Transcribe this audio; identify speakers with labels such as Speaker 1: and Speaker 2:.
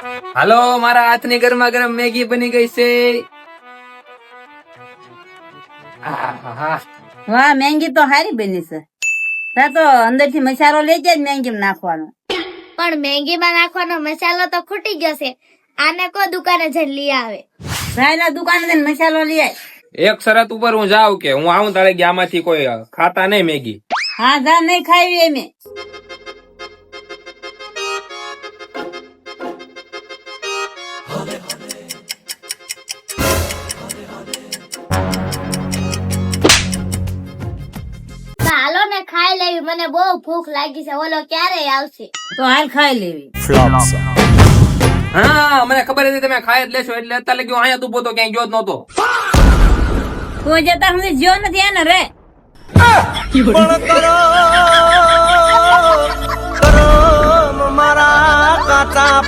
Speaker 1: હાલો, મારા હાથની ગરમા ગરમ મેગી બની ગઈ છે. આહાહા.
Speaker 2: વાહ, મેંગી તો હારી બની છે. તા તો અંદર થી મસાલો લેજે જ મેંગી માં નાખવાનો.
Speaker 3: પણ મેગી માં નાખવાનો મસાલો તો ખૂટી ગયો છે. આને કો દુકાને જઈને લઈ આવે.
Speaker 2: સાયલા દુકાને જઈને મસાલો લઈ આય.
Speaker 1: એક શરત ઉપર હું જાઉં કે હું આવું તારે આમાંથી કોઈ ખાતા નહીં મેગી.
Speaker 2: હા, જા નહીં ખાવી એમે.
Speaker 3: હાલો ને ખાઈ લેવી, મને બહુ ભૂખ લાગી છે. ઓલો ક્યારે આવશે?
Speaker 2: તો હાલ ખાઈ લેવી.
Speaker 1: હા, મને ખબર હતી તમે ખાઈ જ લેશો એટલે અત્યારે લગી હું અહીંયા તું પોતો ક્યાંય ગયો જ નહોતો.
Speaker 2: તું જતા સુધી જ્યો નથી એને રે.
Speaker 4: મારા કાચા